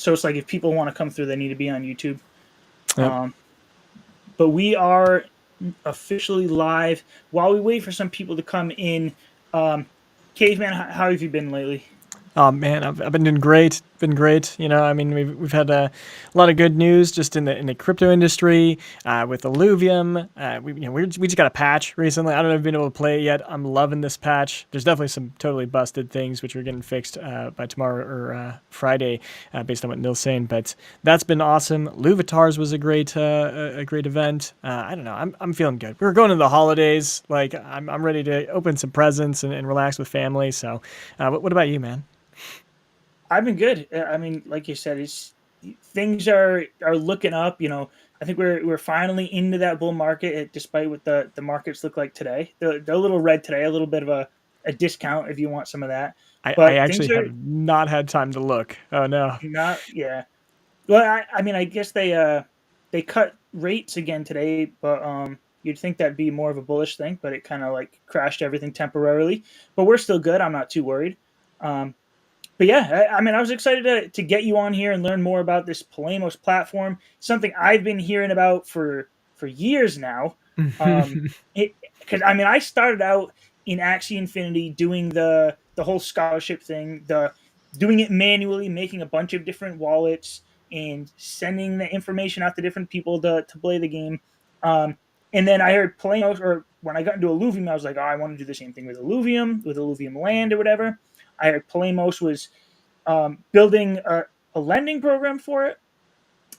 So it's like if people want to come through, they need to be on YouTube. Yep. Um, but we are officially live. While we wait for some people to come in, Caveman, how have you been lately? Oh man, I've been doing great. Been great. I mean, we've had a lot of good news just in the crypto industry with Illuvium. We just got a patch recently. I don't know if you've been able to play it yet. I'm loving this patch. There's definitely some totally busted things which are getting fixed by tomorrow or Friday, based on what Neil's saying. But that's been awesome. Luvatars was a great event. I don't know. I'm feeling good. We're going into the holidays. Like I'm ready to open some presents and relax with family. So, what about you, man? I've been good. I mean, like you said, it's things are looking up. I think we're finally into that bull market, despite what the markets look like today. They're a little red today, a little bit of a discount if you want some of that. I But things actually are have not had time to look. Oh no. not, yeah. Well, I mean, I guess they cut rates again today, but you'd think that'd be more of a bullish thing, but it kind of like crashed everything temporarily. But we're still good. I'm not too worried. Um, but yeah, I mean, I was excited to get you on here and learn more about this Polemos platform. Something I've been hearing about for years now. Um, because I mean, I started out in Axie Infinity doing the whole scholarship thing, the doing it manually, making a bunch of different wallets and sending the information out to different people to play the game. And then I heard Polemos, or when I got into Illuvium, I was like, oh, I want to do the same thing with Illuvium Land or whatever. I heard Polemos was building a lending program for it,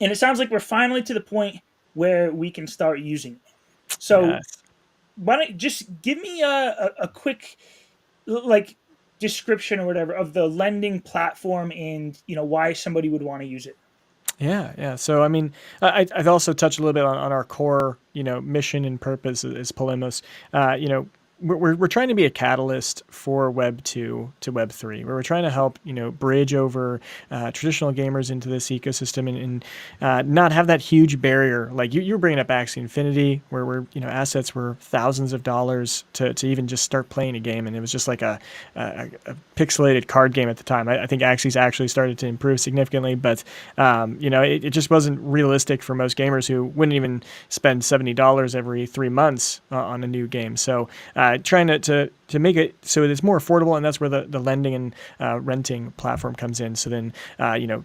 and it sounds like we're finally to the point where we can start using it. So Yes. why don't you just give me a quick like description or whatever of the lending platform and why somebody would want to use it. Yeah, yeah. So I mean, I've also touched a little bit on our core, mission and purpose as Polemos. We're trying to be a catalyst for Web 2 to Web 3, where we're trying to help, bridge over traditional gamers into this ecosystem and not have that huge barrier. Like you were bringing up Axie Infinity, where assets were thousands of dollars to even just start playing a game. And it was just like a pixelated card game at the time. I think Axie's actually started to improve significantly, but, it just wasn't realistic for most gamers who wouldn't even spend $70 every 3 months on a new game. So, trying to make it so it's more affordable, and that's where the lending and renting platform comes in. So then,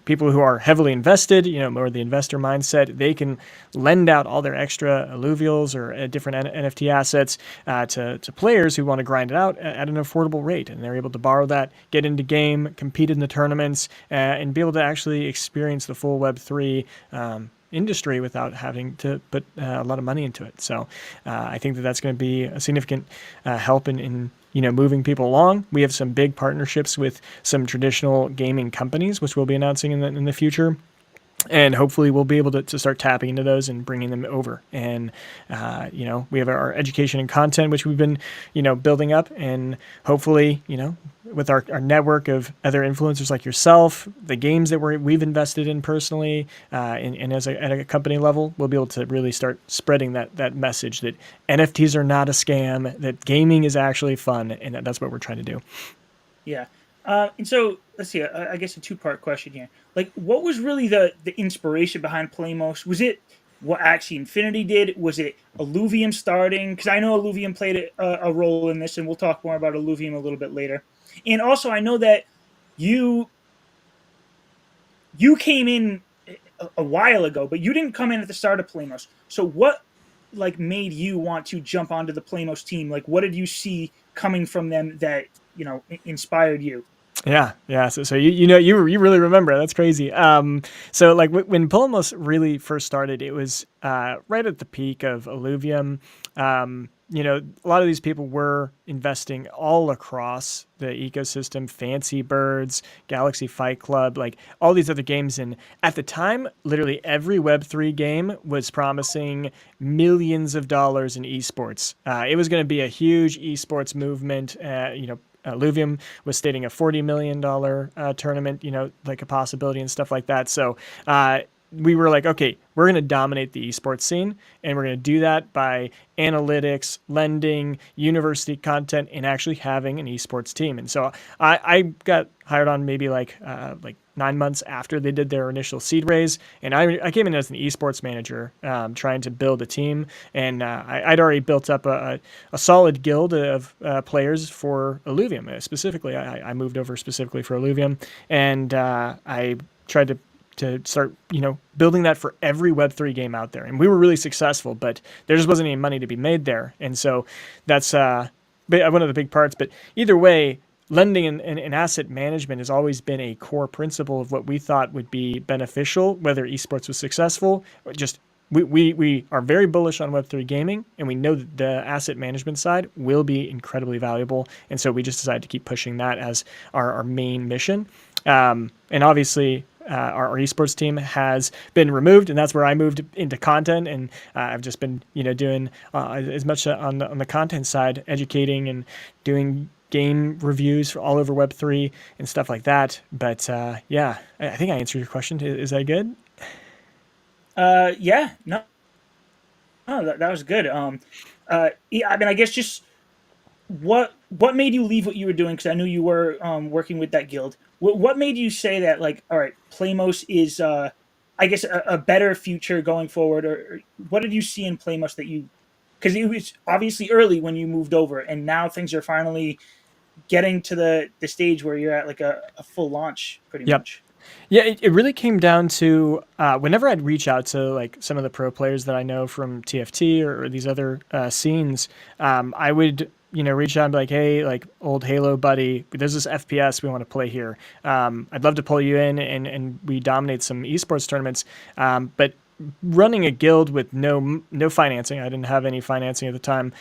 people who are heavily invested, more the investor mindset, they can lend out all their extra alluvials or different NFT assets to players who want to grind it out at an affordable rate, and they're able to borrow that, get into game, compete in the tournaments, and be able to actually experience the full Web3 industry without having to put a lot of money into it. So I think that's going to be a significant help in moving people along. We have some big partnerships with some traditional gaming companies, which we'll be announcing in the future. And hopefully we'll be able to start tapping into those and bringing them over. And, we have our education and content, which we've been, building up. And hopefully, with our network of other influencers like yourself, the games that we've invested in personally, and at a company level, we'll be able to really start spreading that message that NFTs are not a scam, that gaming is actually fun. And that's what we're trying to do. Yeah. And so let's see. I guess a two-part question here. Like, what was really the inspiration behind Polemos? Was it what Axie Infinity did? Was it Illuvium starting? Because I know Illuvium played a role in this, and we'll talk more about Illuvium a little bit later. And also, I know that you you came in a while ago, but you didn't come in at the start of Polemos. So what like made you want to jump onto the Polemos team? Like, what did you see coming from them that inspired you? Yeah, yeah. So you really remember. That's crazy. So like when Polemos really first started, it was right at the peak of Illuvium. A lot of these people were investing all across the ecosystem, Fancy Birds, Galaxy Fight Club, like all these other games. And at the time, literally every Web3 game was promising millions of dollars in esports. It was going to be a huge esports movement. Illuvium was stating a $40 million tournament, like a possibility and stuff like that. So we were like, okay, we're going to dominate the esports scene, and we're going to do that by analytics, lending, university content, and actually having an esports team. And so I got hired on maybe like 9 months after they did their initial seed raise, and I came in as an esports manager, trying to build a team, and I'd already built up a solid guild of players for Illuvium. Specifically, I moved over specifically for Illuvium, and I tried to start, building that for every Web3 game out there. And we were really successful, but there just wasn't any money to be made there. And so that's one of the big parts. But either way, lending and asset management has always been a core principle of what we thought would be beneficial, whether esports was successful. Or just we are very bullish on Web3 gaming, and we know that the asset management side will be incredibly valuable. And so we just decided to keep pushing that as our main mission. And obviously, our esports team has been removed, and that's where I moved into content. And I've just been, doing as much on the content side, educating and doing game reviews for all over Web3 and stuff like that. But yeah, I think I answered your question. Is that good? Yeah, no, no, that was good. Yeah, I mean, I guess just what made you leave what you were doing? Because I knew you were working with that guild. What made you say that, like, all right, Plamos is, I guess, a better future going forward? Or what did you see in Plamos that you? Because it was obviously early when you moved over, and now things are finally getting to the stage where you're at like a full launch, pretty Yep. much. Yeah, it really came down to whenever I'd reach out to like some of the pro players that I know from TFT or these other scenes, I would reach out and be like, hey, like old Halo buddy, there's this FPS we want to play here. I'd love to pull you in and we dominate some esports tournaments, but running a guild with no financing, I didn't have any financing at the time.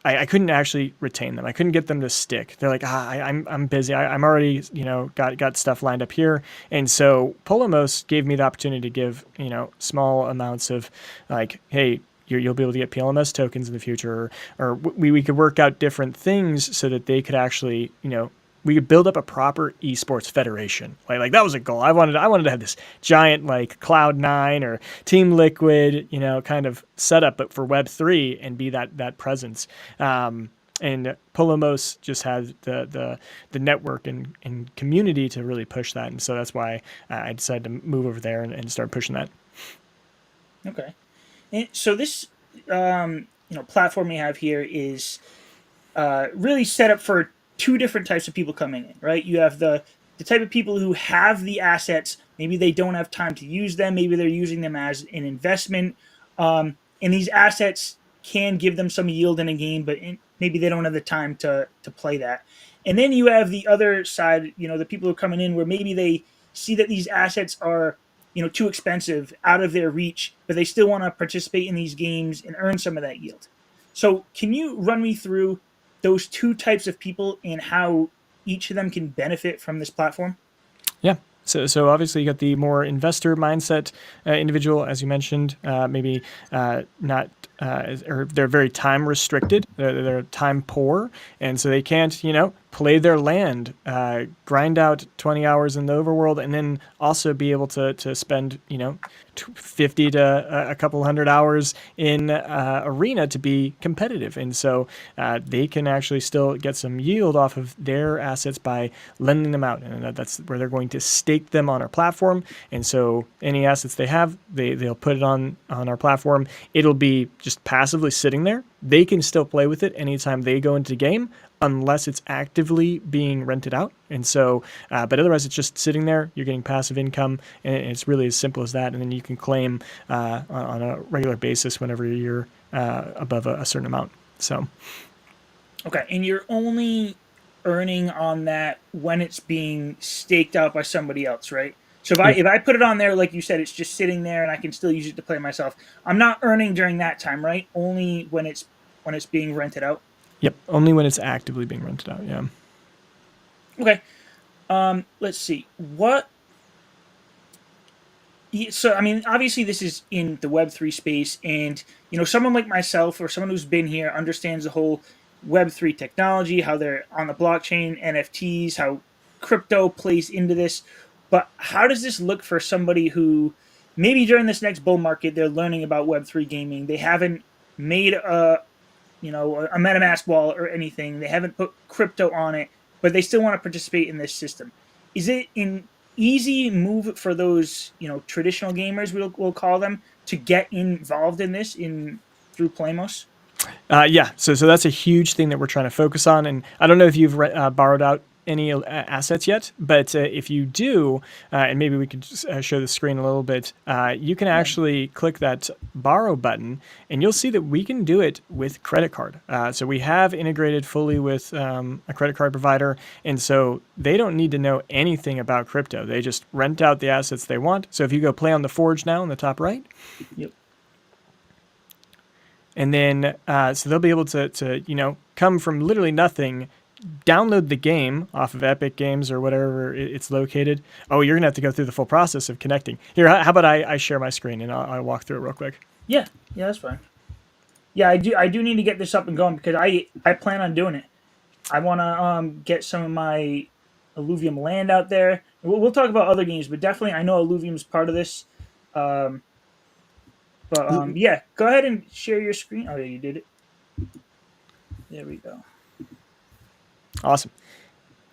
I couldn't actually retain them. I couldn't get them to stick. They're like, I'm busy. I'm already, got stuff lined up here. And so Polemos gave me the opportunity to give, small amounts of like, hey, you'll be able to get PLMS tokens in the future, or we could work out different things so that they could actually, we could build up a proper esports federation. Like that was a goal. I wanted to have this giant like Cloud9 or Team Liquid, kind of setup, but for Web3 and be that presence. And Polemos just had the network and community to really push that. And so that's why I decided to move over there and start pushing that. Okay. And so this platform we have here is really set up for two different types of people coming in, right? You have the type of people who have the assets. Maybe they don't have time to use them. Maybe they're using them as an investment. And these assets can give them some yield in a game, but maybe they don't have the time to play that. And then you have the other side, the people who are coming in where maybe they see that these assets are too expensive, out of their reach, but they still want to participate in these games and earn some of that yield. So, can you run me through those two types of people and how each of them can benefit from this platform? Yeah. So obviously you got the more investor mindset individual, as you mentioned, maybe not, or they're very time restricted. They're time poor, and so they can't, play their land, grind out 20 hours in the overworld, and then also be able to spend, 50 to a couple hundred hours in arena to be competitive. And so they can actually still get some yield off of their assets by lending them out. And that's where they're going to stake them on our platform. And so any assets they have, they'll put it on our platform. It'll be just passively sitting there. They can still play with it anytime they go into the game, unless it's actively being rented out. And so, but otherwise it's just sitting there, you're getting passive income, and it's really as simple as that. And then you can claim on a regular basis whenever you're above a certain amount. So. Okay, and you're only earning on that when it's being staked out by somebody else, right? So if I put it on there, like you said, it's just sitting there and I can still use it to play myself. I'm not earning during that time, right? Only when it's being rented out. Yep, only when it's actively being rented out. Yeah. Okay. Let's see. So I mean, obviously this is in the Web3 space, and someone like myself or someone who's been here understands the whole Web3 technology, how they're on the blockchain, NFTs, how crypto plays into this. But how does this look for somebody who maybe during this next bull market they're learning about Web3 gaming? They haven't made a MetaMask wallet or anything. They haven't put crypto on it, but they still want to participate in this system. Is it an easy move for those traditional gamers, we'll call them, to get involved in this in through Polemos? Yeah, so that's a huge thing that we're trying to focus on, and I don't know if you've borrowed out any assets yet, but if you do, and maybe we could just, show the screen a little bit, you can actually click that borrow button, and you'll see that we can do it with credit card. So we have integrated fully with a credit card provider, and so they don't need to know anything about crypto. They just rent out the assets they want. So if you go play on the Forge now in the top right, Yep. and then so they'll be able to come from literally nothing, download the game off of Epic Games or whatever it's located. Oh, you're gonna have to go through the full process of connecting. Here, how about I share my screen and I'll walk through it real quick. Yeah, that's fine. Yeah, I do need to get this up and going because I plan on doing it. I want to get some of my Illuvium land out there. We'll talk about other games, but definitely I know Illuvium's part of this. Um, but yeah, go ahead and share your screen. Oh yeah, you did it. There we go. Awesome.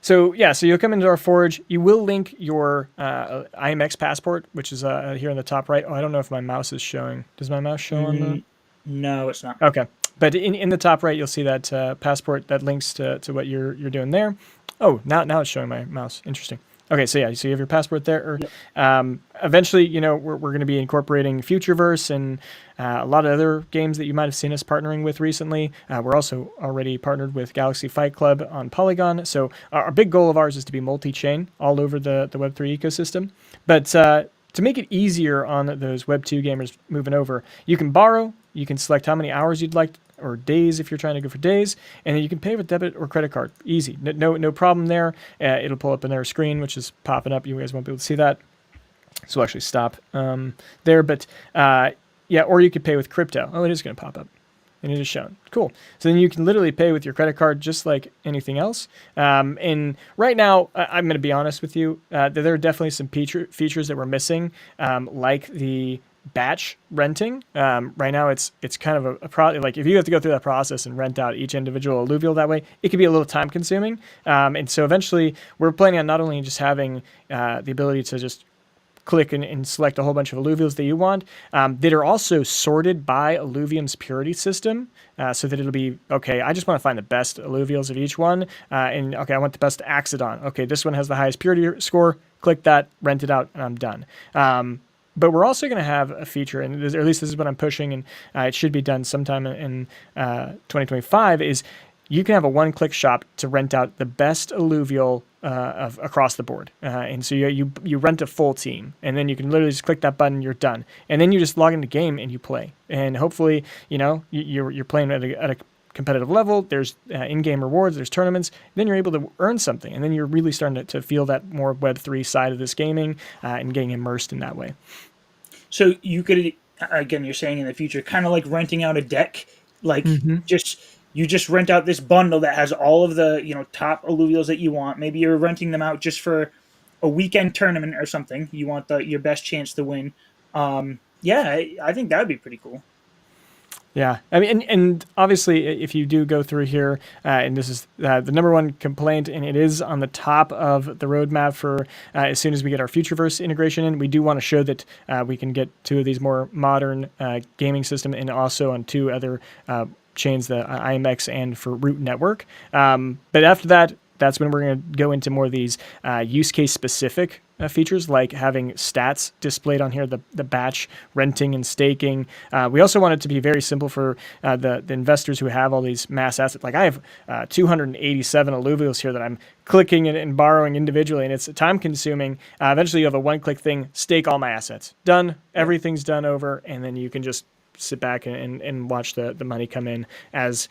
So yeah, so you'll come into our Forge. You will link your IMX passport, which is here in the top right. Oh, I don't know if my mouse is showing. Does my mouse show on the? No, it's not. Okay, but in the top right, you'll see that passport that links to what you're doing there. Oh, now it's showing my mouse. Interesting. Okay, so yeah, so you have your passport there. Yep. Eventually, we're going to be incorporating Futureverse and a lot of other games that you might have seen us partnering with recently. We're also already partnered with Galaxy Fight Club on Polygon. So our big goal of ours is to be multi-chain all over the Web3 ecosystem. But to make it easier on those Web2 gamers moving over, you can borrow. You can select how many hours you'd like, or days if you're trying to go for days, and then you can pay with debit or credit card. Easy, no problem there. It'll pull up in their screen, which is popping up. You guys won't be able to see that, so we'll actually stop there. But yeah, or you could pay with crypto. Oh, it is going to pop up, and it is shown. Cool. So then you can literally pay with your credit card just like anything else. And right now, I'm going to be honest with you, there are definitely some features that we're missing, like the batch renting. Right now it's kind of like if you have to go through that process and rent out each individual alluvial that way, it could be a little time consuming. And so eventually we're planning on not only just having the ability to just click and select a whole bunch of alluvials that you want, that are also sorted by Illuvium's purity system, so that it'll be, okay, I just want to find the best alluvials of each one, and okay, I want the best Axodon. Okay, this one has the highest purity score, click that, rent it out, and I'm done. But we're also going to have a feature, and or at least this is what I'm pushing, and it should be done sometime in 2025, is you can have a one-click shop to rent out the best alluvial across the board. And so you rent a full team, and then you can literally just click that button, you're done. And then you just log into the game and you play. And hopefully, you're playing at a competitive level. There's in-game rewards, there's tournaments. Then you're able to earn something, and then you're really starting to feel that more Web3 side of this gaming and getting immersed in that way. So you could, again, you're saying in the future, kind of like renting out a deck, like you just rent out this bundle that has all of the top alluvials that you want. Maybe you're renting them out just for a weekend tournament or something. You want your best chance to win. Yeah, I think that would be pretty cool. Yeah, I mean, and obviously, if you do go through here, and this is the number one complaint, and it is on the top of the roadmap for as soon as we get our Futureverse integration in, we do want to show that we can get two of these more modern gaming system, and also on two other chains, the IMX and for Root Network. But after that, that's when we're going to go into more of these use case specific features, like having stats displayed on here, the batch renting and staking. We also want it to be very simple for the investors who have all these mass assets. Like I have 287 alluvials here that I'm clicking and borrowing individually, and it's time consuming. Eventually you have a one-click thing, stake all my assets. Done. Everything's done over, and then you can just sit back and watch the money come in as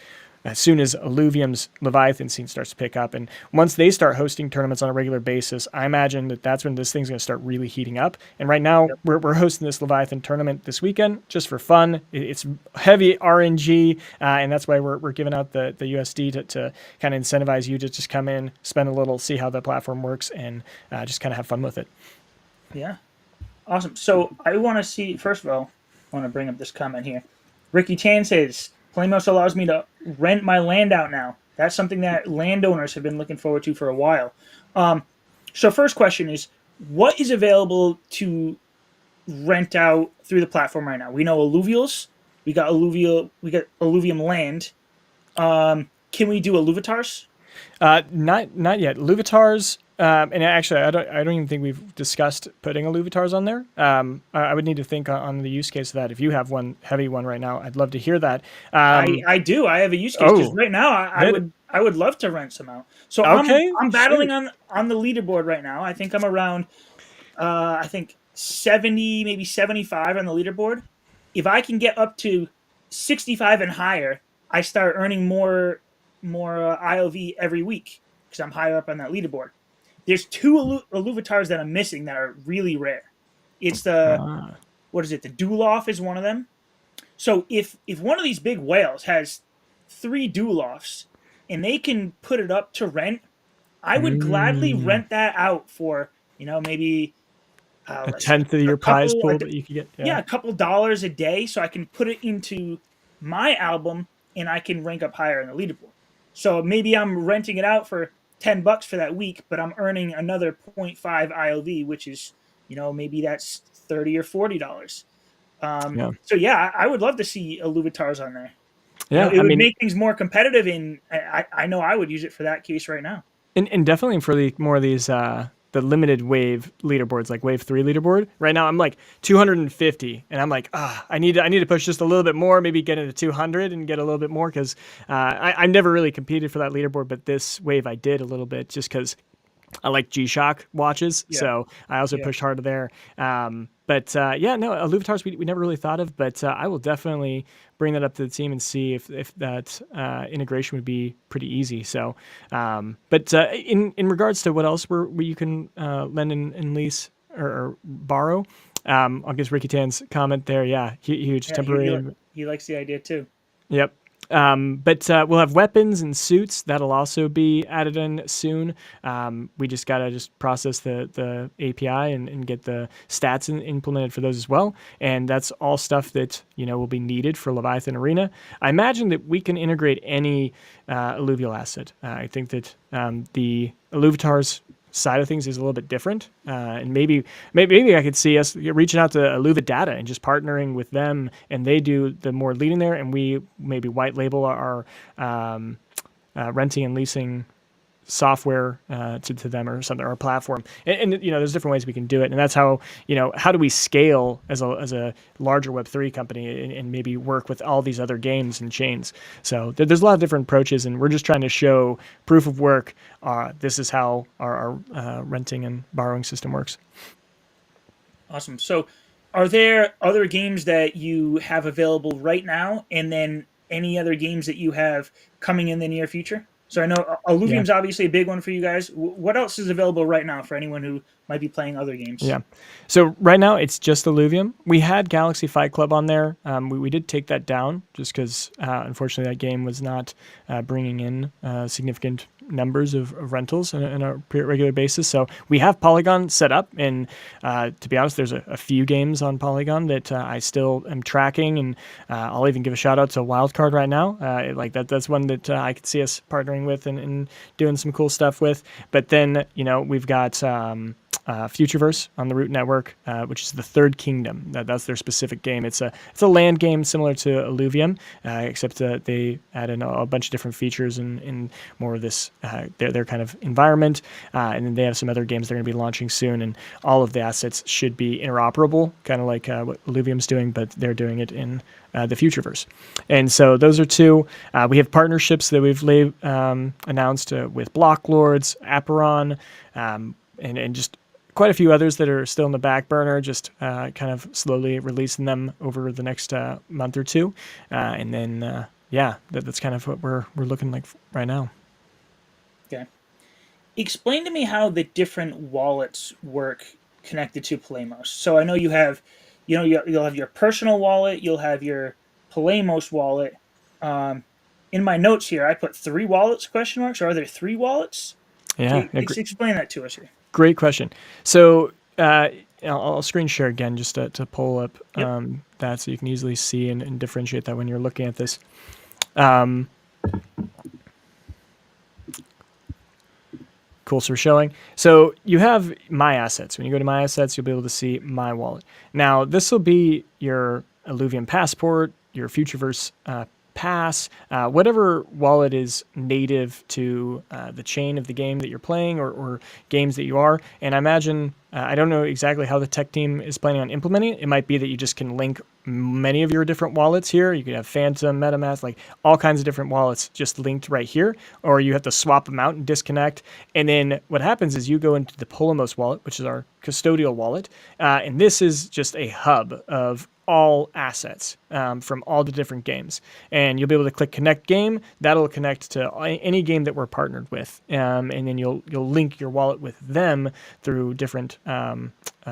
soon as Illuvium's Leviathan scene starts to pick up. And once they start hosting tournaments on a regular basis, I imagine that's when this thing's going to start really heating up. And right now, we're hosting this Leviathan tournament this weekend just for fun. It's heavy RNG, and that's why we're giving out the USD to kind of incentivize you to just come in, spend a little, see how the platform works, and just kind of have fun with it. Yeah. Awesome. So I want to see, first of all, I want to bring up this comment here. Ricky Tan says, Polemos allows me to rent my land out now. That's something that landowners have been looking forward to for a while. Um, so first question is, what is available to rent out through the platform right now? We know alluvials. We got alluvium land. Can we do alluvatars? Not yet. Luvitars, and actually, I don't even think we've discussed putting a Luvitars on there. I would need to think on the use case of that. If you have one heavy one right now, I'd love to hear that. I do. I have a use case because Oh, right now hit it. I would love to rent some out. So Okay, I'm battling shoot. on the leaderboard right now. I think I'm around I think 70, maybe 75 on the leaderboard. If I can get up to 65 and higher, I start earning more IOV every week because I'm higher up on that leaderboard. There's two Illuvatars that I'm missing that are really rare. It's the Ah, what is it? The Duloff is one of them. So if one of these big whales has three Dulofs and they can put it up to rent, I would gladly mm, rent that out for maybe a let's see tenth of a your prize couple pool that you could get. yeah, Yeah. a couple dollars a day so I can put it into my album and I can rank up higher in the leaderboard. So maybe I'm renting it out for $10 for that week, but I'm earning another zero point 0.5 IOV, which is maybe that's 30 or $40. Yeah. So yeah, I would love to see Illuvatars on there. Yeah. It I would mean, make things more competitive, and I know I would use it for that case right now. and definitely for the more of these the limited wave leaderboards, like wave 3 leaderboard. Right now I'm like 250 and I'm like, I need to push just a little bit more, maybe get into 200 and get a little bit more because I never really competed for that leaderboard, but this wave I did a little bit just because I like G-Shock watches, Yeah, so I also yeah, pushed harder there. But yeah, no, Louvetars we never really thought of, but I will definitely bring that up to the team and see if that integration would be pretty easy. So, but in regards to what else where you can lend and lease or borrow, I guess Ricky Tan's comment there, yeah, huge yeah. temporary. He likes the idea too. Yep. But we'll have weapons and suits that'll also be added in soon. We just gotta just process the API and get the stats implemented for those as well. And that's all stuff that will be needed for Leviathan Arena. I imagine that we can integrate any alluvial asset. I think that the Illuvitar's side of things is a little bit different, and maybe I could see us reaching out to Alluva Data and just partnering with them, and they do the more leading there, and we maybe white label our renting and leasing software to them or something, or a platform. And there's different ways we can do it, and that's how how do we scale as a larger Web3 company and maybe work with all these other games and chains. So there's a lot of different approaches, and we're just trying to show proof of work. This is how our renting and borrowing system works. Awesome. So, are there other games that you have available right now, and then any other games that you have coming in the near future? So I know Yeah. Illuvium's obviously a big one for you guys. What else is available right now for anyone who might be playing other games? Yeah. So right now it's just Illuvium. We had Galaxy Fight Club on there. We did take that down just because unfortunately that game was not bringing in significant numbers of rentals on a regular basis. So we have Polygon set up, and to be honest, there's a few games on Polygon that I still am tracking, and I'll even give a shout out to Wildcard right now. Like that's one that I could see us partnering with and doing some cool stuff with. But then we've got. Futureverse on the Root Network, which is the Third Kingdom. That's their specific game. It's a land game similar to Illuvium, except they add in a bunch of different features and more of this their kind of environment. And then they have some other games they're going to be launching soon, and all of the assets should be interoperable, kind of like what Illuvium's doing, but they're doing it in the Futureverse. And so those are two. We have partnerships that we've announced with Blocklords, Aperon, and just quite a few others that are still in the back burner, just kind of slowly releasing them over the next month or two. And then, that's kind of what we're looking like right now. Okay. Explain to me how the different wallets work connected to Polemos. So I know you have, you'll have your personal wallet, you'll have your Polemos wallet. Um, in my notes here, I put three wallets? Question marks. Are there three wallets? Yeah, Explain that to us here. great question. So I'll screen share again just to pull up Yep. that so you can easily see and differentiate that when you're looking at this. Um, Cool. So we're showing. So you have my assets. When you go to my assets, you'll be able to see my wallet. Now, this will be your Illuvium passport, your Futureverse pass, whatever wallet is native to the chain of the game that you're playing or games that you are. And I imagine, I don't know exactly how the tech team is planning on implementing it. It might be that you just can link many of your different wallets here. You could have Phantom, MetaMask, like all kinds of different wallets just linked right here, or you have to swap them out and disconnect. And then what happens is you go into the Polemos wallet, which is our custodial wallet, and this is just a hub of all assets from all the different games. And you'll be able to click connect game. That'll connect to any game that we're partnered with. And then you'll link your wallet with them through different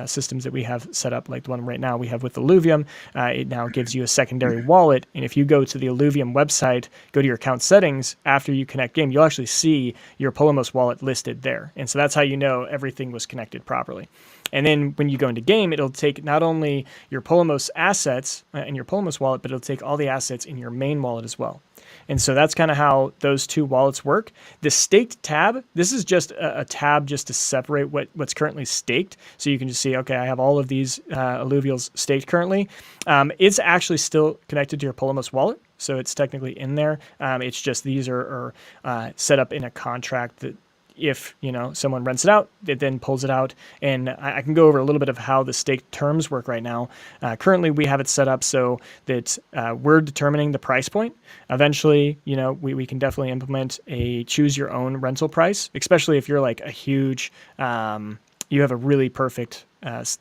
systems that we have set up, like the one right now we have with Illuvium. It now gives you a secondary wallet. And if you go to the Illuvium website, go to your account settings, after you connect game, you'll actually see your Polemos wallet listed there. And so that's how you know everything was connected properly. And then when you go into game, it'll take not only your Polemos assets in your Polemos wallet, but it'll take all the assets in your main wallet as well. And so that's kind of how those two wallets work. The staked tab, this is just a tab just to separate what's currently staked. So you can just see, okay, I have all of these alluvials staked currently. It's actually still connected to your Polemos wallet. So it's technically in there. It's just these are set up in a contract that if someone rents it out, it then pulls it out. And I can go over a little bit of how the staked terms work right now. Currently, we have it set up so that we're determining the price point. Eventually, we can definitely implement a choose your own rental price, especially if you're like a huge, you have a really perfect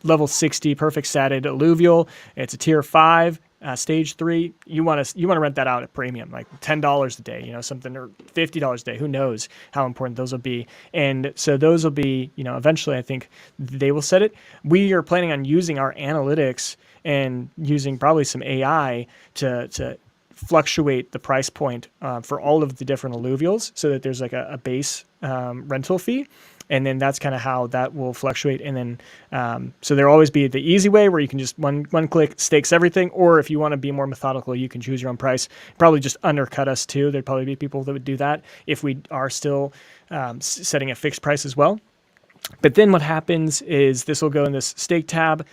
level 60 perfect satted alluvial. It's a tier 5. Stage 3, you want to rent that out at premium, like $10 a day, something, or $50 a day. Who knows how important those will be? And so those will be, eventually I think they will set it. We are planning on using our analytics and using probably some AI to fluctuate the price point for all of the different alluvials, so that there's like a base rental fee. And then that's kind of how that will fluctuate. And then, so there'll always be the easy way where you can just one click stakes everything. Or if you want to be more methodical, you can choose your own price. Probably just undercut us too. There'd probably be people that would do that if we are still setting a fixed price as well. But then what happens is this will go in this stake tab.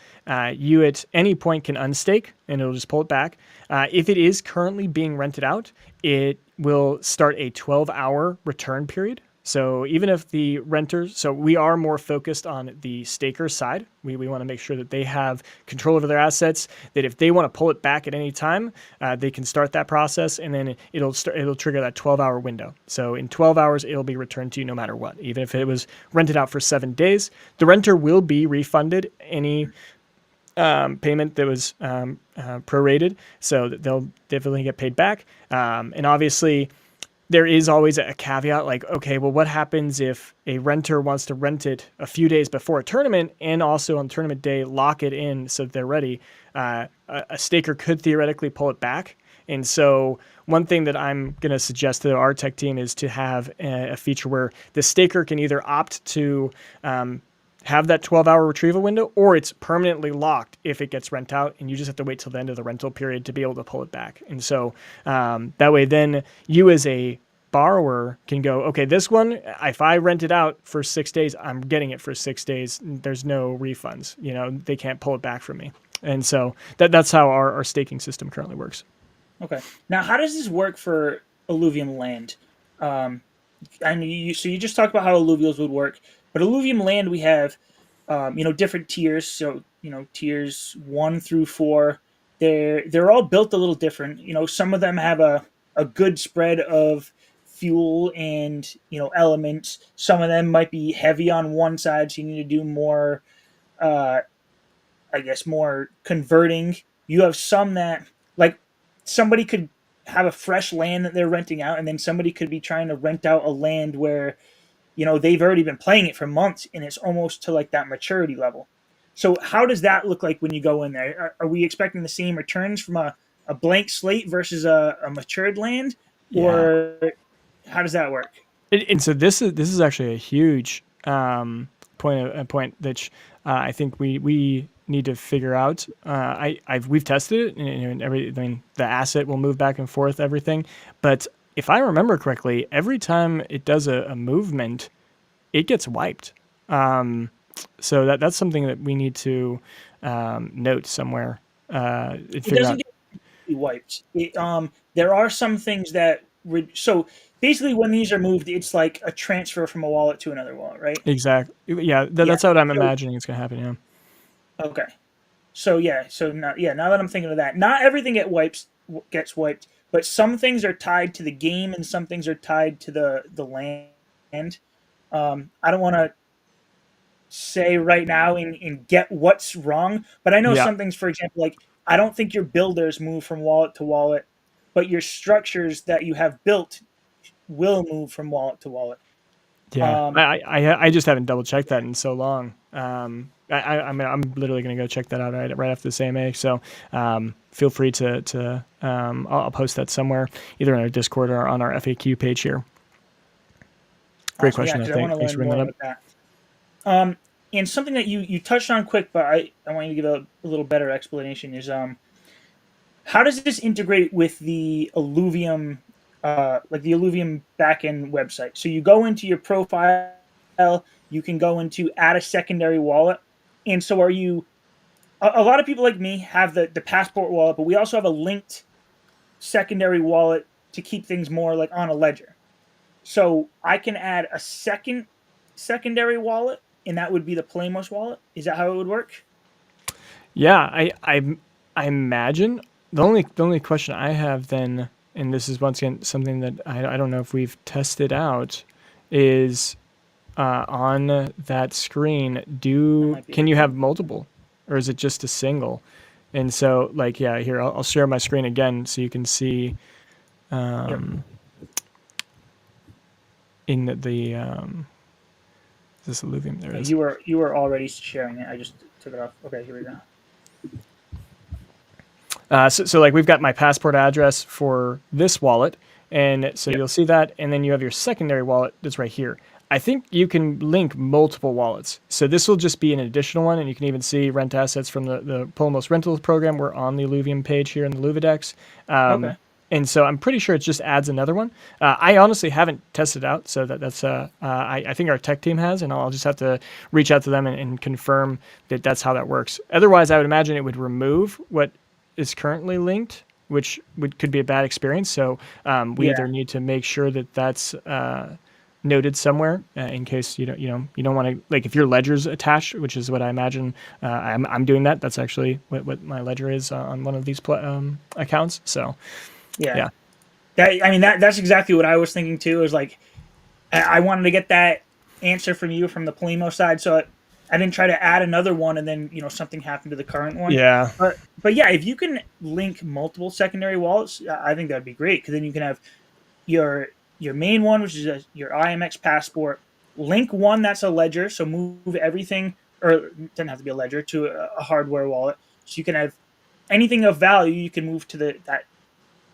You at any point can unstake and it'll just pull it back. If it is currently being rented out, it will start a 12-hour return period. So even if the renters, so we are more focused on the staker side. We want to make sure that they have control over their assets, that if they want to pull it back at any time, they can start that process, and then it'll trigger that 12-hour window. So in 12 hours, it'll be returned to you no matter what. Even if it was rented out for 7 days, the renter will be refunded any payment that was prorated, so that they'll definitely get paid back. And obviously, there is always a caveat, like, okay, well, what happens if a renter wants to rent it a few days before a tournament and also on tournament day lock it in so that they're ready? A staker could theoretically pull it back. And so one thing that I'm going to suggest to our tech team is to have a feature where the staker can either opt to have that 12-hour retrieval window, or it's permanently locked if it gets rent out, and you just have to wait till the end of the rental period to be able to pull it back. And so that way then you as a borrower can go, okay, this one, if I rent it out for 6 days, I'm getting it for 6 days. There's no refunds. They can't pull it back from me. And so that's how our staking system currently works. Okay. Now, how does this work for Illuvium Land? So you just talked about how alluvials would work, but Illuvium Land, we have, different tiers. So, tiers 1 through 4, they're all built a little different. Some of them have a good spread of fuel and, elements. Some of them might be heavy on one side, so you need to do more, more converting. You have some that, like, somebody could have a fresh land that they're renting out, and then somebody could be trying to rent out a land where they've already been playing it for months and it's almost to like that maturity level. So how does that look like when you go in there? Are we expecting the same returns from a blank slate versus a matured land? Yeah. Or how does that work? And so this is actually a huge point that I think we need to figure out. We've tested it, and the asset will move back and forth, everything. But if I remember correctly, every time it does a movement, it gets wiped. So that's something that we need to note somewhere and It figure doesn't out. get completely wiped. There are some things that so basically when these are moved, it's like a transfer from a wallet to another wallet, right? Exactly. Yeah, Yeah. that's what I'm So imagining is going to happen. Yeah. okay. So yeah. So now yeah. Now that I'm thinking of that, not everything gets wiped, but some things are tied to the game and some things are tied to the land. I don't want to say right now and get what's wrong, but I know Yeah. some things, for example, like I don't think your builders move from wallet to wallet, but your structures that you have built will move from wallet to wallet. Yeah. Um, I just haven't double checked that in so long. I mean, I'm literally going to go check that out right after this AMA. So feel free to I'll post that somewhere, either in our Discord or on our FAQ page here. Great awesome, yeah, question, though. because I want to Thanks learn for bringing more that up. about that. And something that you touched on quick, but I want you to give a little better explanation is how does this integrate with the Illuvium, like the Illuvium backend website? So you go into your profile, you can go into add a secondary wallet, and so are you? A lot of people like me have the passport wallet, but we also have a linked secondary wallet to keep things more like on a ledger. So I can add a second secondary wallet, and that would be the Polemos wallet. Is that how it would work? Yeah, I imagine the only question I have then, and this is once again something that I don't know if we've tested out, is on that screen, That might be a can good you have point. multiple, or is it just a single? And so, like, yeah, here I'll share my screen again so you can see Yep. in this Illuvium. There it is. You were already sharing it. I just took it off. Okay, here we go. So like we've got my passport address for this wallet, and so Yep. you'll see that, and then you have your secondary wallet that's right here. I think you can link multiple wallets. So this will just be an additional one, and you can even see rent assets from the Polemos rentals program. We're on the Illuvium page here in the Luvidex. Okay. And so I'm pretty sure it just adds another one. I honestly haven't tested it out, so I think our tech team has, and I'll just have to reach out to them and confirm that that's how that works. Otherwise, I would imagine it would remove what is currently linked, which could be a bad experience. So we Yeah. either need to make sure that that's noted somewhere in case you don't want to, like, if your ledger's attached, which is what I imagine. I'm doing that. That's actually what my ledger is on one of these accounts. So Yeah. yeah. That's exactly what I was thinking too. Is like I wanted to get that answer from you from the Polemo side, so I didn't try to add another one and then something happened to the current one. Yeah. But yeah, if you can link multiple secondary wallets, I think that'd be great because then you can have your your main one, which is your IMX passport. Link one that's a ledger, so move everything, or it doesn't have to be a ledger, to a hardware wallet. So you can have anything of value you can move to that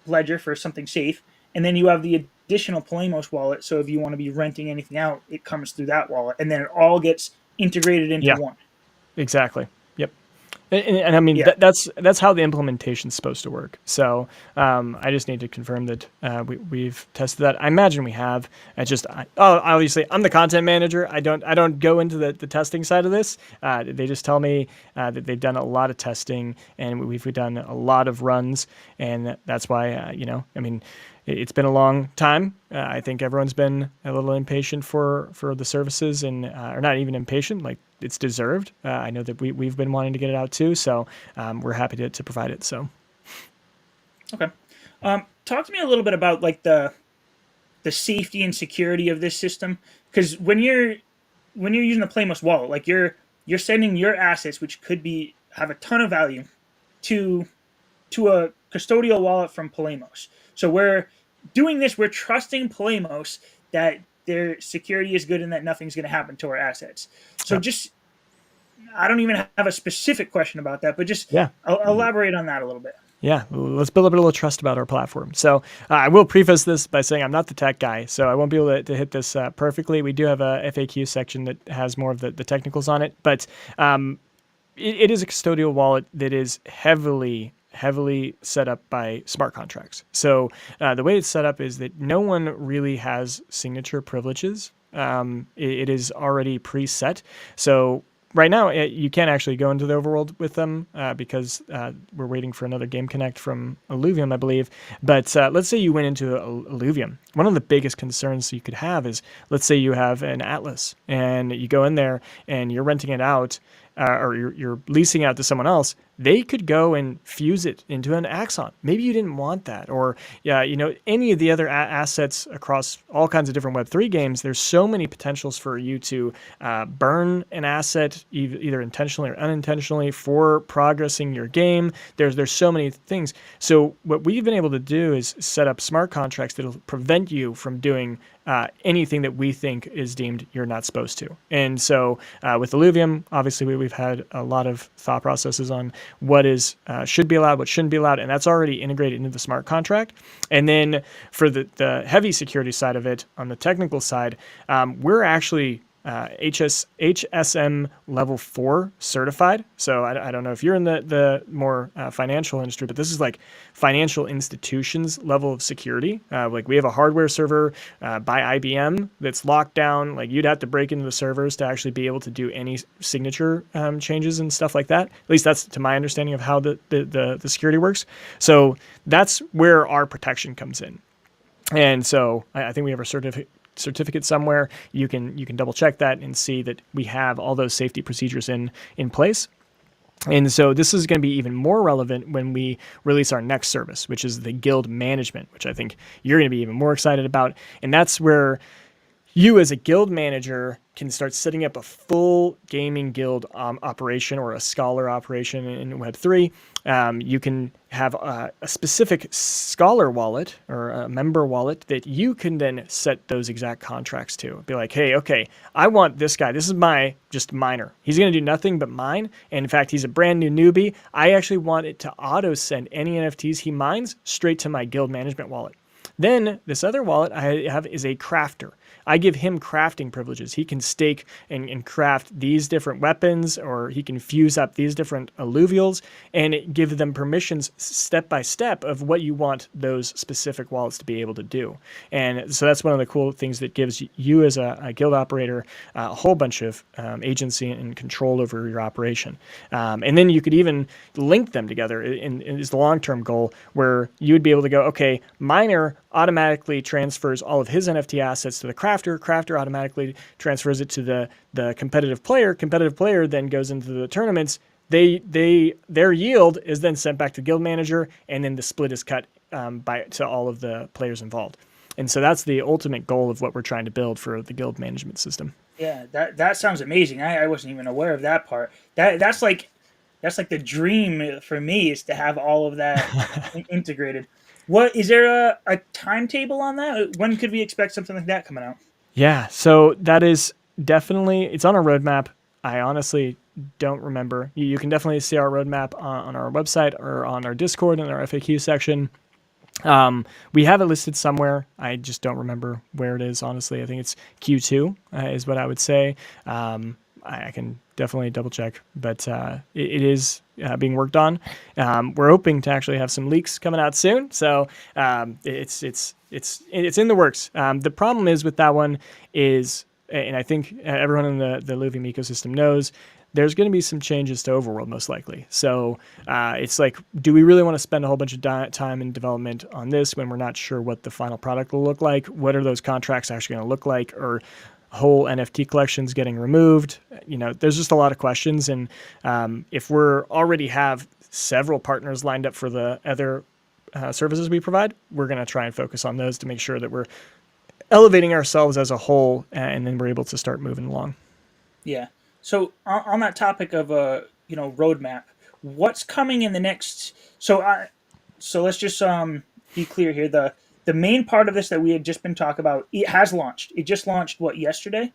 ledger for something safe, and then you have the additional Polemos wallet. So if you want to be renting anything out, it comes through that wallet, and then it all gets integrated into Yeah. one. Exactly. Yep. And I mean Yeah. that's how the implementation's supposed to work. So I just need to confirm that we've tested that. I imagine we have. Obviously I'm the content manager. I don't go into the testing side of this. They just tell me that they've done a lot of testing and we've done a lot of runs, and that's why I mean, it's been a long time. I think everyone's been a little impatient for the services, and or not even impatient, like it's deserved. I know that we've been wanting to get it out too, so we're happy to provide it. So Okay. Talk to me a little bit about like the safety and security of this system, because when you're using the Playmos wallet, like you're sending your assets, which could be have a ton of value, to a custodial wallet from Polemos. So we're doing this. We're trusting Polemos that their security is good and that nothing's going to happen to our assets. So yeah, just I don't even have a specific question about that, but just yeah. elaborate on that a little bit. Yeah, let's build up a little trust about our platform. So I will preface this by saying I'm not the tech guy, so I won't be able to hit this perfectly. We do have a FAQ section that has more of the technicals on it, but it is a custodial wallet that is heavily set up by smart contracts. So the way it's set up is that no one really has signature privileges. It is already preset. So right now you can't actually go into the overworld with them because we're waiting for another game connect from Illuvium, I believe. But let's say you went into Illuvium. One of the biggest concerns you could have is, let's say you have an Atlas and you go in there and you're renting it out, or you're leasing out to someone else. They could go and fuse it into an Axon. Maybe you didn't want that, or any of the other assets across all kinds of different Web3 games. There's so many potentials for you to burn an asset, either intentionally or unintentionally, for progressing your game. There's so many things. So what we've been able to do is set up smart contracts that'll prevent you from doing anything that we think is deemed you're not supposed to. And so with Illuvium, obviously we've had a lot of thought processes on what is should be allowed, what shouldn't be allowed, and that's already integrated into the smart contract. And then for the heavy security side of it, on the technical side, we're actually HSM level 4 certified. So I don't know if you're in the more financial industry, but this is like financial institutions level of security. Like we have a hardware server by IBM that's locked down. Like you'd have to break into the servers to actually be able to do any signature changes and stuff like that. At least that's to my understanding of how the security works. So that's where our protection comes in. And so I think we have a certificate somewhere. You can double check that and see that we have all those safety procedures in place. And so this is going to be even more relevant when we release our next service, which is the guild management, which I think you're going to be even more excited about. And that's where you as a guild manager can start setting up a full gaming guild operation, or a scholar operation in Web3. You can have a specific scholar wallet or a member wallet that you can then set those exact contracts to. Be like, hey, okay, I want this guy. This is my just miner. He's going to do nothing but mine. And in fact, he's a brand new newbie. I actually want it to auto send any NFTs he mines straight to my guild management wallet. Then this other wallet I have is a crafter. I give him crafting privileges. He can stake and craft these different weapons, or he can fuse up these different alluvials and give them permissions step by step of what you want those specific wallets to be able to do. And so that's one of the cool things that gives you as a guild operator a whole bunch of agency and control over your operation. And then you could even link them together is the long-term goal, where you would be able to go, okay, miner automatically transfers all of his NFT assets to the crafter automatically transfers it to the competitive player then goes into the tournaments. Their yield is then sent back to the guild manager, and then the split is cut to all of the players involved. And so that's the ultimate goal of what we're trying to build for the guild management system. Yeah, that sounds amazing. I wasn't even aware of that part. That's like the dream for me, is to have all of that integrated. What is there a timetable on that? When could we expect something like that coming out? Yeah, so that is definitely, it's on our roadmap. I honestly don't remember. You can definitely see our roadmap on our website or on our Discord in our FAQ section. We have it listed somewhere. I just don't remember where it is, honestly. I think it's Q2 is what I would say. I can definitely double check, but it is being worked on. We're hoping to actually have some leaks coming out soon, so it's in the works. The problem is with that one is, and I think everyone in the Illuvium ecosystem knows, there's going to be some changes to Overworld most likely. So it's like, do we really want to spend a whole bunch of time and development on this when we're not sure what the final product will look like? What are those contracts actually going to look like? Or whole NFT collections getting removed? There's just a lot of questions. And if we're already have several partners lined up for the other services we provide, we're going to try and focus on those to make sure that we're elevating ourselves as a whole, and then we're able to start moving along. Yeah. So on that topic of roadmap, what's coming in the next? So let's just be clear here. The main part of this that we had just been talking about, it has launched. It just launched yesterday?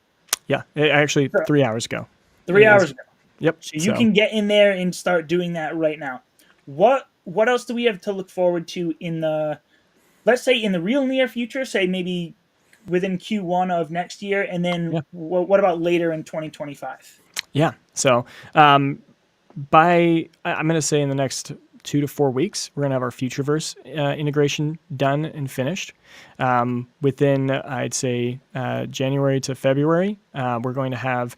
Yeah, actually 3 hours ago. 3 hours ago. Yep. So you can get in there and start doing that right now. What what else do we have to look forward to in the, let's say, in the real near future? Say maybe within Q1 of next year, and then Yeah. what about later in 2025? Yeah. So I'm going to say in the next 2 to 4 weeks, we're going to have our Futureverse integration done and finished. Within, I'd say, January to February, we're going to have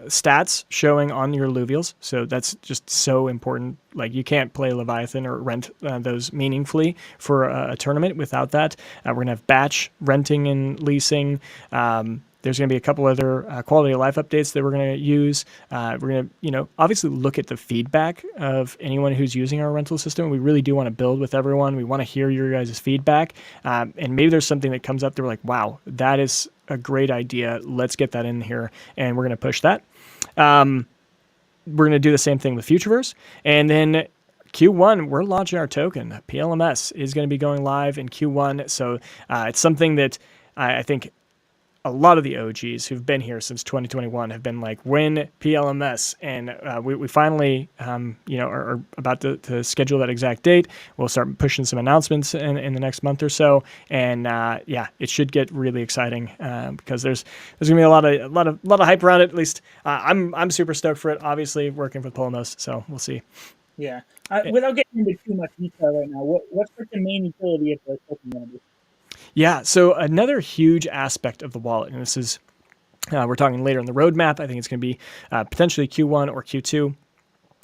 stats showing on your alluvials. So that's just so important. Like, you can't play Leviathan or rent those meaningfully for a tournament without that. We're going to have batch renting and leasing. There's going to be a couple other quality of life updates that we're going to use. We're going to, obviously look at the feedback of anyone who's using our rental system. We really do want to build with everyone. We want to hear your guys' feedback. And maybe there's something that comes up that we're like, wow, that is a great idea. Let's get that in here. And we're going to push that. We're going to do the same thing with Futureverse. And then Q1, we're launching our token. PLMS is going to be going live in Q1. So it's something that I think a lot of the OGs who've been here since 2021 have been like, when PLMS? And we finally, are about to schedule that exact date. We'll start pushing some announcements in the next month or so. And it should get really exciting because there's gonna be a lot of hype around it. At least I'm super stoked for it. Obviously, working with Polemos, so we'll see. Yeah. Without getting into too much detail right now, what's like the main utility of the token going to be? Yeah, so another huge aspect of the wallet, and this is, we're talking later in the roadmap. I think it's going to be potentially Q1 or Q2.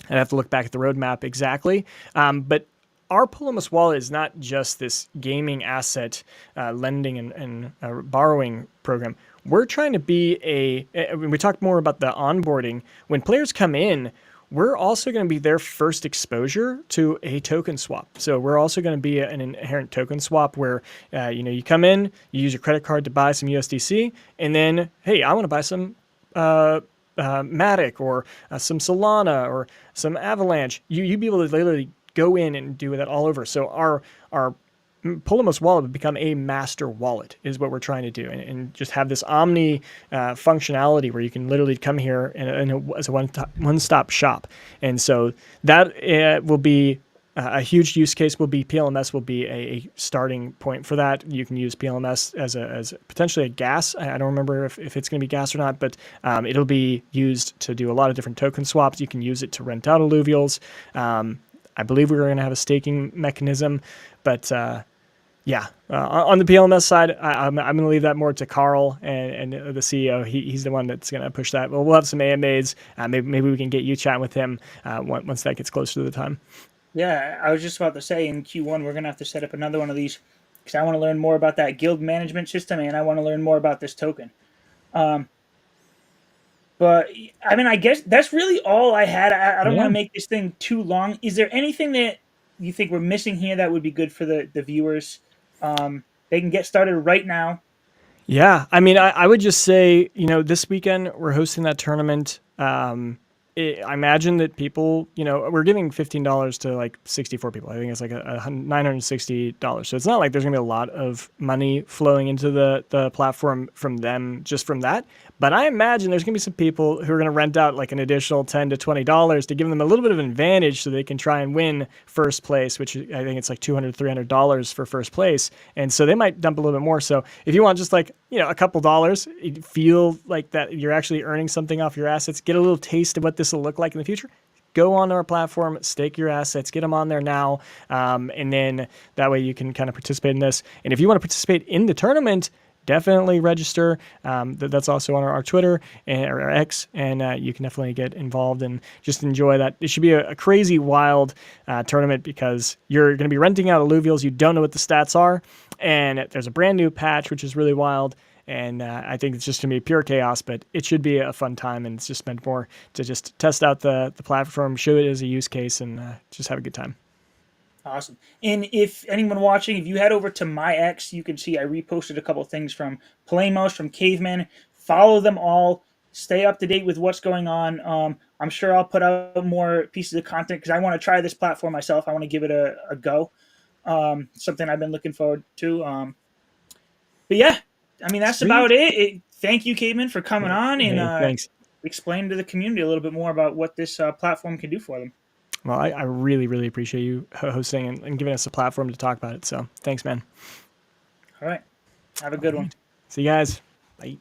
I'd have to look back at the roadmap exactly. But our Polemos wallet is not just this gaming asset lending and borrowing program. We're trying to be we talked more about the onboarding. When players come in, we're also going to be their first exposure to a token swap. So we're also going to be an inherent token swap where, you come in, you use your credit card to buy some USDC, and then, hey, I want to buy some Matic or some Solana or some Avalanche. You'd be able to literally go in and do that all over. So our Polemos wallet would become a master wallet is what we're trying to do, and just have this omni functionality where you can literally come here as a one-stop shop. And so that will be a huge use case. Will be PLMS will be a starting point for that. You can use PLMS as potentially a gas. I don't remember if it's going to be gas or not, but it'll be used to do a lot of different token swaps. You can use it to rent out alluvials. I believe we're going to have a staking mechanism, but on the PLMS side, I'm going to leave that more to Carl and the CEO. He's the one that's going to push that. We'll have some AMAs. Maybe we can get you chatting with him once that gets closer to the time. Yeah, I was just about to say in Q1 we're going to have to set up another one of these because I want to learn more about that guild management system and I want to learn more about this token. But I mean, I guess that's really all I had. I don't want to make this thing too long. Is there anything that you think we're missing here that would be good for the viewers? They can get started right now. Yeah, I mean, I would just say, this weekend we're hosting that tournament. I imagine that people, we're giving $15 to like 64 people. I think it's like a $960. So it's not like there's gonna be a lot of money flowing into the platform from them just from that. But I imagine there's gonna be some people who are gonna rent out like an additional $10 to $20 to give them a little bit of an advantage so they can try and win first place, which I think it's like $200, $300 for first place. And so they might dump a little bit more. So if you want just like, a couple dollars, you feel like that you're actually earning something off your assets, get a little taste of what this will look like in the future, go on our platform, stake your assets, get them on there now. And then that way you can kind of participate in this. And if you want to participate in the tournament, definitely register. That's also on our Twitter or our X, and you can definitely get involved and just enjoy that. It should be a crazy, wild tournament because you're going to be renting out alluvials. You don't know what the stats are, and there's a brand new patch, which is really wild. And I think it's just going to be pure chaos, but it should be a fun time, and it's just meant more to just test out the platform, show it as a use case, and just have a good time. Awesome. And if anyone watching, if you head over to my X, you can see I reposted a couple of things from Polemos, from Caveman. Follow them all. Stay up to date with what's going on. I'm sure I'll put out more pieces of content because I want to try this platform myself. I want to give it a go. Something I've been looking forward to. But yeah, I mean, that's about it. Thank you, Caveman, for coming on and thanks. explain to the community a little bit more about what this platform can do for them. Well, I really, really appreciate you hosting and giving us a platform to talk about it. So thanks, man. All right. Have a All good one. right. See you guys. Bye.